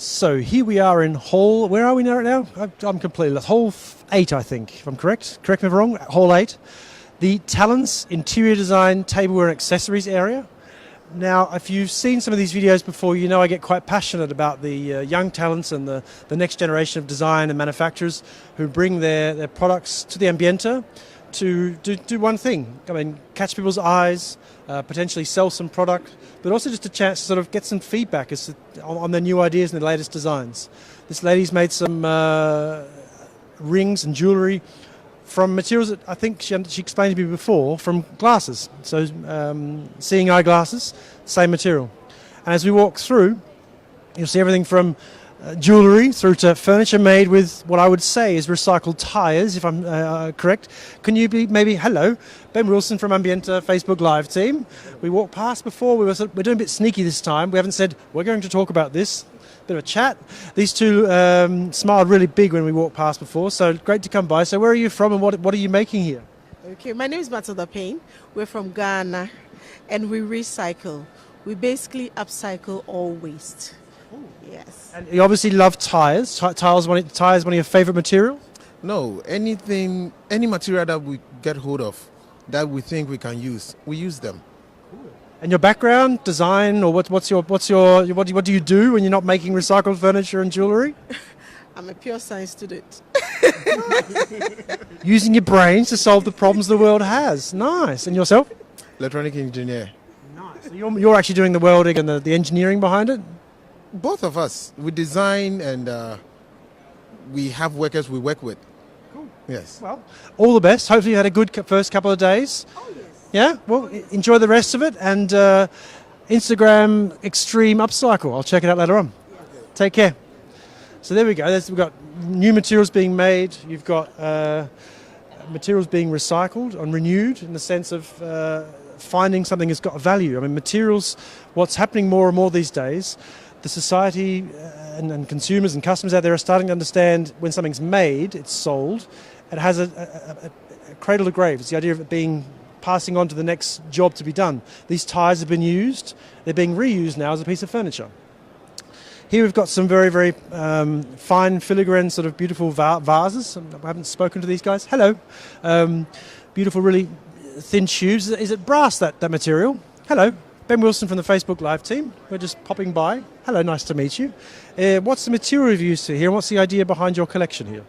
So here we are in hall, where are we now? I'm completely lost. Hall 8, I think, if I'm correct. Correct me if I'm wrong. Hall 8. The Talents Interior Design Tableware and Accessories area. Now, if you've seen some of these videos before, you know I get quite passionate about the young talents and the next generation of design and manufacturers who bring their products to the Ambiente to do one thing. I mean, catch people's eyes, potentially sell some product, but also just a chance to sort of get some feedback on their new ideas and their latest designs. This lady's made some rings and jewellery from materials that I think she explained to me before, from glasses. So seeing eye glasses, same material. And as we walk through, you'll see everything from jewellery through to furniture made with what I would say is recycled tyres, if I'm correct. Can you be hello, Ben Wilson from Ambiente Facebook Live team. We walked past before, we're doing a bit sneaky this time. We haven't said we're going to talk about this. Bit of a chat. These two smiled really big when we walked past before, so great to come by. So where are you from and what are you making here? Okay, my name is Matilda Payne. We're from Ghana and we recycle. We basically upcycle all waste. Ooh. Yes. And you obviously love tyres. Tyres one of your favourite materials? No, any material that we get hold of that we think we can use, we use them. And your background, design, or what do you do when you're not making recycled furniture and jewellery? I'm a pure science student. Using your brains to solve the problems the world has. Nice. And yourself? Electronic engineer. Nice. So you're actually doing the welding and the engineering behind it? Both of us. We design and we have workers we work with. Cool. Yes. Well, all the best. Hopefully you had a good first couple of days. Oh, yes. Yeah? Well, enjoy the rest of it. And Instagram Extreme Upcycle. I'll check it out later on. Yes. Take care. So there we go. We've got new materials being made. You've got materials being recycled and renewed in the sense of finding something that's got value. I mean, materials, what's happening more and more these days, the society and consumers and customers out there are starting to understand when something's made, it's sold, it has a cradle to grave. It's the idea of it being passing on to the next job to be done. These tyres have been used. They're being reused now as a piece of furniture. Here we've got some very, very fine filigrane sort of beautiful vases. I haven't spoken to these guys. Hello. Beautiful, really thin tubes. Is it brass, that material? Hello. Ben Wilson from the Facebook Live team. We're just popping by. Hello, nice to meet you. What's the material you've used here and what's the idea behind your collection here?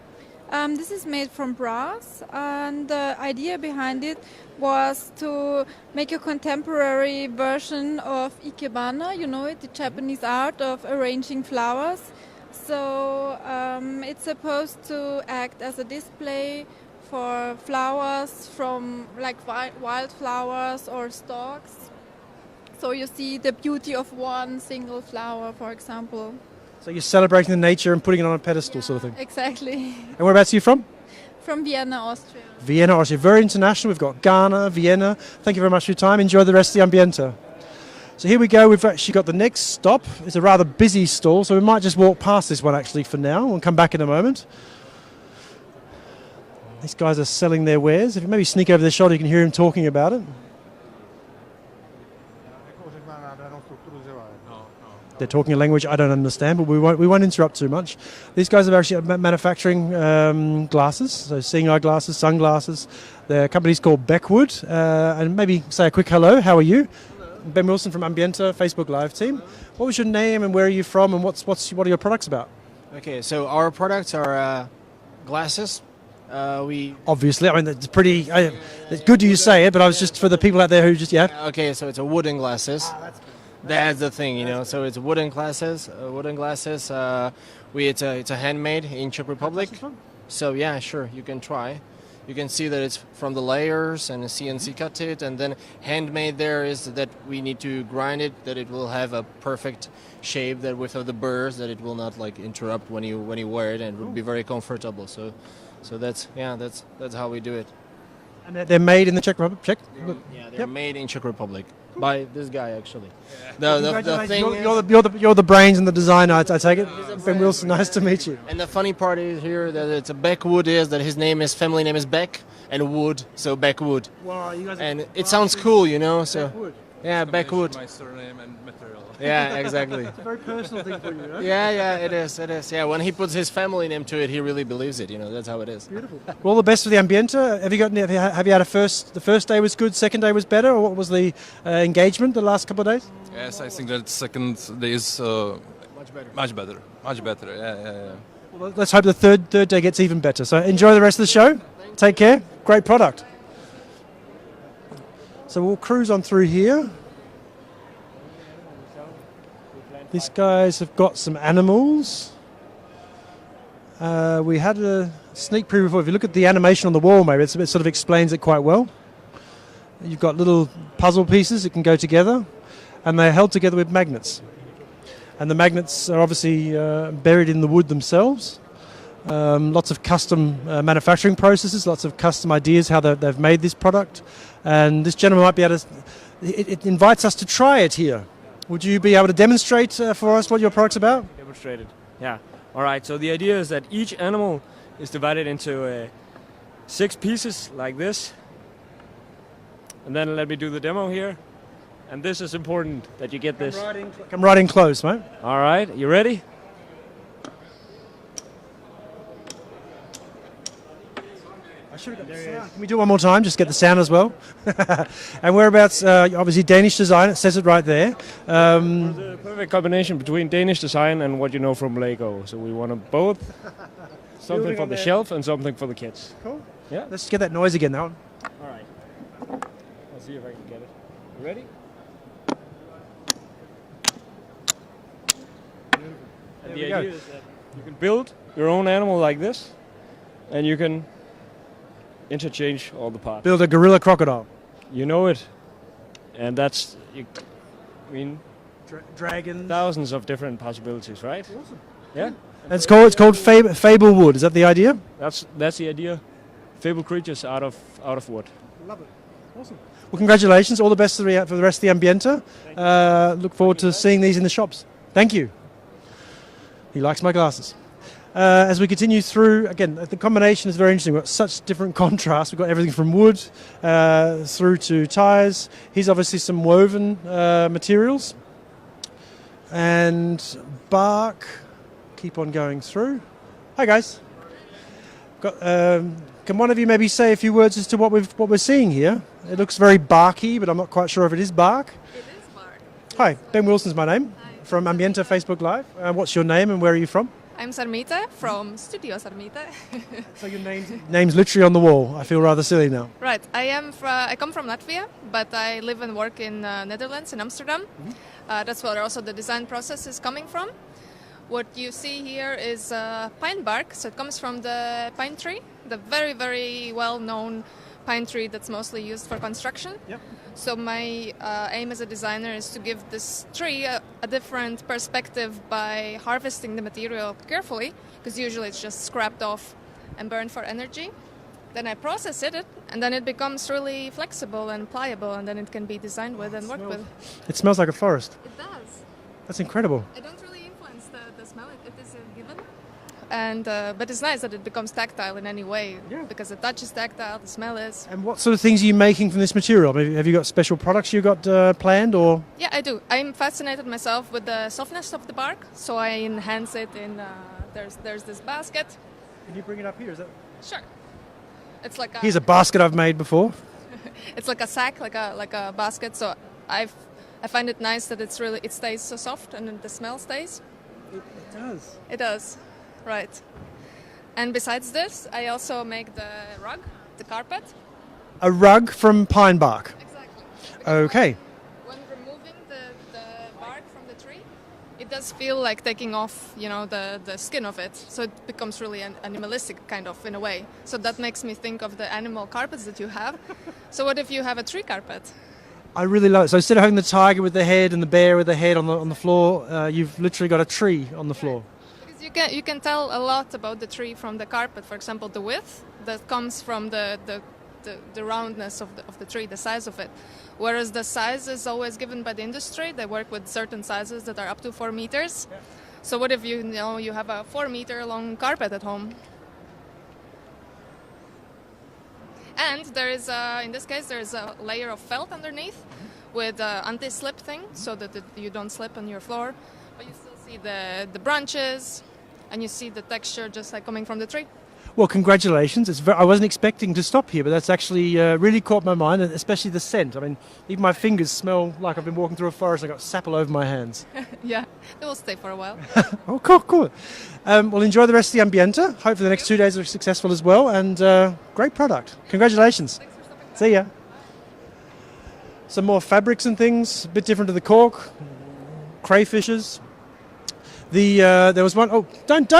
This is made from brass, and the idea behind it was to make a contemporary version of ikebana, you know it, the Japanese art of arranging flowers. So it's supposed to act as a display for flowers from like wildflowers or stalks. So you see the beauty of one single flower, for example. So you're celebrating the nature and putting it on a pedestal sort of thing? Exactly. And whereabouts are you from? From Vienna, Austria. Vienna, Austria. Very international. We've got Ghana, Vienna. Thank you very much for your time. Enjoy the rest of the Ambiente. So here we go. We've actually got the next stop. It's a rather busy stall, so we might just walk past this one actually for now. We'll come back in a moment. These guys are selling their wares. If you maybe sneak over their shoulder, you can hear him talking about it. They're talking a language I don't understand, but we won't interrupt too much. These guys are actually manufacturing glasses, so seeing eye glasses, sunglasses. Their company's called Bekwood. And maybe say a quick hello. How are you? Hello. Ben Wilson from Ambiente Facebook Live team. What was your name and where are you from and what are your products about? Okay, so our products are glasses. Obviously, I mean it's pretty. It's good you say it, but I was just for the people out there who just Okay, so it's a wooden glasses. That's the thing, you know. So it's wooden glasses. It's a handmade in Czech Republic. So yeah, sure, you can try. You can see that it's from the layers and CNC cut it, and then handmade there is that we need to grind it, that it will have a perfect shape, that without the burrs, that it will not like interrupt when you wear it, and it will be very comfortable. So that's how we do it. And they're made in the Czech Republic. They're made in Czech Republic by this guy actually. The thing you're the brains and the designer. I take it. Ben Wilson, nice to meet you. And the funny part is here that it's a Bekwood is that his family name is Beck and Wood, so Bekwood. Wow, you guys and it sounds cool, you know. So Bekwood. Yeah, Bekwood. My surname and material. Yeah, exactly. It's a very personal thing for you, right? Yeah, it is. Yeah, when he puts his family name to it, he really believes it. That's how it is. Beautiful. Well, all the best for the Ambiente. Have you had the first day was good, second day was better, or what was the engagement the last couple of days? Yes, I think that second day is Much better. Much better. Yeah. Well, let's hope the third day gets even better. So enjoy the rest of the show. Take care. Great product. So we'll cruise on through here. These guys have got some animals. We had a sneak preview before. If you look at the animation on the wall, maybe it sort of explains it quite well. You've got little puzzle pieces that can go together, and they're held together with magnets. And the magnets are obviously buried in the wood themselves. Lots of custom manufacturing processes, lots of custom ideas how they've made this product. And this gentleman might be able to... It invites us to try it here. Would you be able to demonstrate for us what your product's about? Demonstrated. Yeah. All right. So the idea is that each animal is divided into 6 pieces like this. And then let me do the demo here. And this is important that you get this. Come right in close, mate. All right. You ready? I should have got the sound. Can we do it one more time? Just get the sound as well. And whereabouts? Obviously Danish design. It says it right there. The perfect combination between Danish design and what you know from Lego. So we want both. Something Building for on the there. shelf and something for the kids. Cool. Yeah. Let's get that noise again. That one. All right. Let's see if I can get it. You ready? And we the go. idea is that you can build your own animal like this, and you can interchange all the parts. Build a gorilla crocodile. You know it, and that's, I mean, Dragons. thousands of different possibilities, right? Awesome. Yeah, And it's called Fable Wood. Is that the idea? that's the idea. Fable creatures out of wood. Love it. Awesome. Well, congratulations. All the best for the rest of the Ambiente. Look forward to seeing these in the shops. Thank you. He likes my glasses. As we continue through, again, the combination is very interesting. We've got such different contrasts. We've got everything from wood through to tyres. Here's obviously some woven materials. And bark. Keep on going through. Hi, guys. Can one of you maybe say a few words as to what we're seeing here? It looks very barky, but I'm not quite sure if it is bark. It is bark. Hi, Ben Wilson's my name. Hi. From Ambiente Facebook Live. What's your name and where are you from? I'm Sarmita from Studio Sarmita. So your name's literally on the wall. I feel rather silly now. Right. I come from Latvia, but I live and work in Netherlands, in Amsterdam. That's where also the design process is coming from. What you see here is pine bark. So it comes from the pine tree, the very, very well-known pine tree that's mostly used for construction. Yep. So my aim as a designer is to give this tree a different perspective by harvesting the material carefully, because usually it's just scrapped off and burned for energy. Then I process it, and then it becomes really flexible and pliable, and then it can be designed with and worked with. It smells like a forest. It does. That's incredible. I don't really influence the smell. It is a given. And but it's nice that it becomes tactile in any way, Yeah. because the touch is tactile, the smell is. And what sort of things are you making from this material? Have you got special products you got planned, or? Yeah, I do. I'm fascinated myself with the softness of the bark, so I enhance it in. There's this basket. Can you bring it up here? Is that? Sure. It's like a. Here's a basket I've made before. It's like a sack, like a basket. So I find it nice that it stays so soft and the smell stays. It does. It does, right. And besides this, I also make the rug, the carpet. A rug from pine bark. Exactly. Okay. When removing the bark from the tree, it does feel like taking off, the skin of it. So it becomes really animalistic, kind of, in a way. So that makes me think of the animal carpets that you have. So what if you have a tree carpet? I really love it. So instead of having the tiger with the head and the bear with the head on the floor, you've literally got a tree on the floor. Because you can tell a lot about the tree from the carpet. For example, the width that comes from the roundness of the tree, the size of it. Whereas the size is always given by the industry. They work with certain sizes that are up to 4 meters. Yeah. So what if you have a 4 meter long carpet at home? And there is in this case there is a layer of felt underneath, with anti-slip thing, so that you don't slip on your floor. But you still see the branches, and you see the texture just like coming from the tree. Well, congratulations. I wasn't expecting to stop here, but that's actually really caught my mind, and especially the scent. I mean, even my fingers smell like I've been walking through a forest. I got sap all over my hands. Yeah, it will stay for a while. Oh, cool. Well, enjoy the rest of the Ambiente. Hopefully the next 2 days are successful as well, and great product. Congratulations. Thanks for stopping by. See ya. Some more fabrics and things, a bit different to the cork. Crayfishes. There was one, oh, don't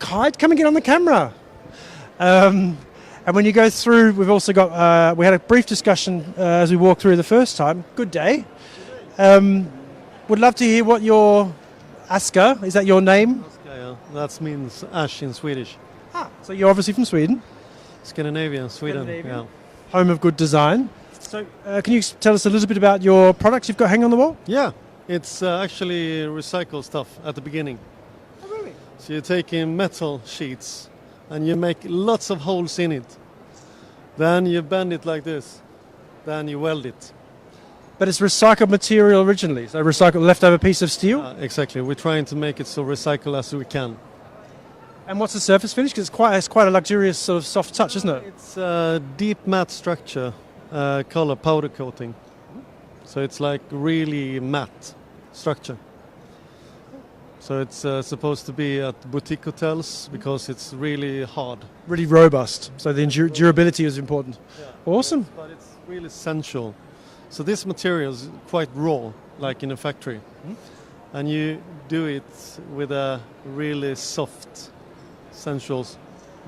hide, come and get on the camera. And when you go through, we've also got, we had a brief discussion as we walked through the first time. Good day. Would love to hear what your Aska, is that your name? Yeah, that means ash in Swedish. So you're obviously from Sweden, Scandinavian, Sweden. Scandinavian. Home of good design. So can you tell us a little bit about your products you've got hanging on the wall? Yeah, it's actually recycled stuff at the beginning. Oh, really? So you take in metal sheets and you make lots of holes in it. Then you bend it like this. Then you weld it. But it's recycled material originally, so recycled leftover piece of steel? Exactly. We're trying to make it so recycled as we can. And what's the surface finish? Because it's quite a luxurious sort of soft touch, isn't it? It's a deep matte structure, color powder coating. So it's like really matte structure. So it's supposed to be at boutique hotels because it's really hard. Really robust, so the durability is important. Yeah. Awesome. But it's really sensual. So this material is quite raw, like in a factory. And you do it with a really soft, sensual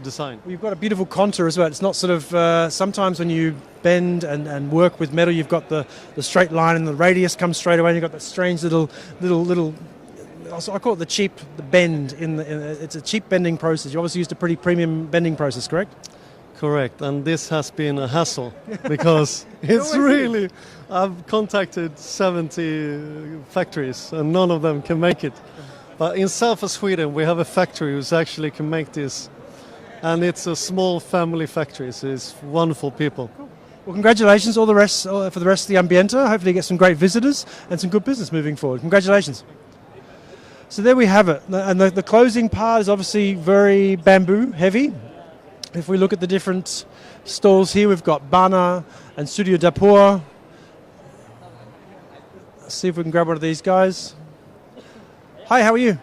design. Well, you've got a beautiful contour as well. It's not sort of, sometimes when you bend and work with metal, you've got the straight line and the radius comes straight away and you've got that strange little I call it the bend. It's a cheap bending process. You obviously used a pretty premium bending process, correct? Correct, and this has been a hassle because it's really, I've contacted 70 factories and none of them can make it. But in south of Sweden we have a factory who actually can make this, and it's a small family factory, so it's wonderful people. Cool. Well, congratulations for the rest of the Ambiente. Hopefully get some great visitors and some good business moving forward. Congratulations. So there we have it, and the closing part is obviously very bamboo heavy. If we look at the different stalls here, we've got Bana and Studio Dapur. Let's see if we can grab one of these guys. Hi, how are you?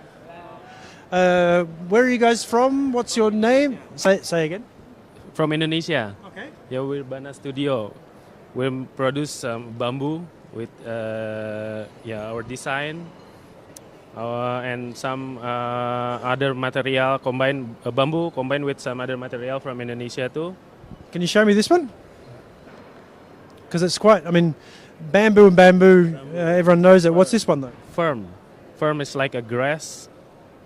Where are you guys from? What's your name? Say again. From Indonesia. Okay. Yeah, we're Bana Studio. We produce bamboo with our design. And some other material bamboo combined with some other material from Indonesia too. Can you show me this one? Because it's quite, bamboo and bamboo, everyone knows it. What's this one though? Firm. Firm is like a grass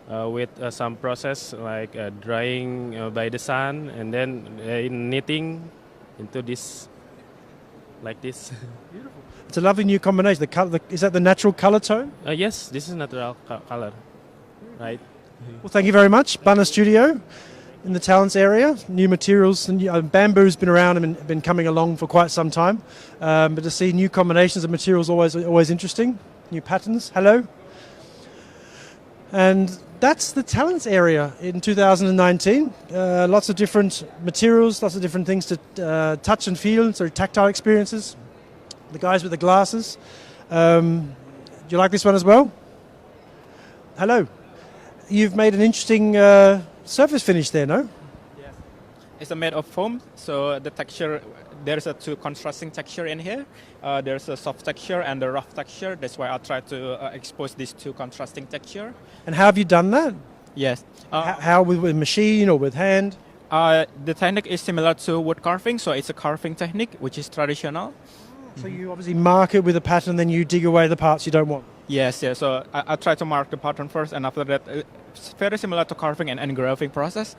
with some process like drying by the sun and then knitting into this, like this. Beautiful. It's a lovely new combination. The color, is that the natural color tone? Yes, this is natural color, right? Well, thank you very much. Bana Studio in the Talents area. New materials and bamboo's been around and been coming along for quite some time. But to see new combinations of materials always interesting. New patterns. Hello. And that's the Talents area in 2019. Lots of different materials, lots of different things to touch and feel, so tactile experiences. The guys with the glasses. Do you like this one as well? Hello. You've made an interesting surface finish there, no? Yes. It's made of foam, so the texture, there's a two contrasting texture in here. There's a soft texture and a rough texture. That's why I try to expose these two contrasting texture. And how have you done that? Yes. How with machine or with hand? The technique is similar to wood carving, so it's a carving technique, which is traditional. So you obviously mark it with a pattern, then you dig away the parts you don't want. Yes, yes. So I try to mark the pattern first, and after that, it's very similar to carving and engraving process.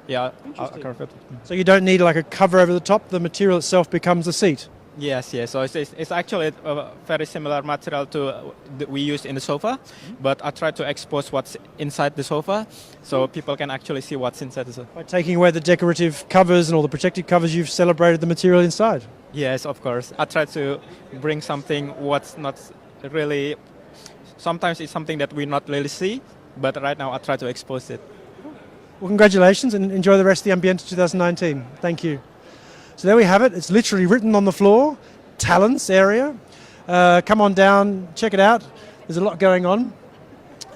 Yeah, I'll carve it. So you don't need like a cover over the top. The material itself becomes a seat. Yes, yes. So it's actually a very similar material to that we use in the sofa, but I try to expose what's inside the sofa, so people can actually see what's inside the sofa. By taking away the decorative covers and all the protective covers, you've celebrated the material inside. Yes, of course. I try to bring something what's not really. Sometimes it's something that we not really see, but right now I try to expose it. Well, congratulations and enjoy the rest of the Ambiente 2019. Thank you. So there we have it. It's literally written on the floor, talents area. Come on down, check it out. There's a lot going on.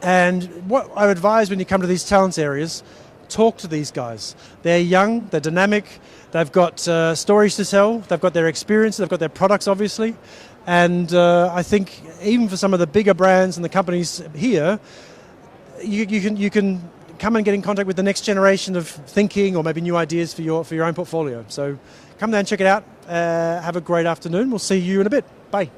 And what I would advise when you come to these talents areas, talk to these guys. They're young, they're dynamic, they've got stories to tell, they've got their experience, they've got their products obviously. And I think even for some of the bigger brands and the companies here, you can come and get in contact with the next generation of thinking or maybe new ideas for your own portfolio. So come down and check it out. Have a great afternoon. We'll see you in a bit. Bye.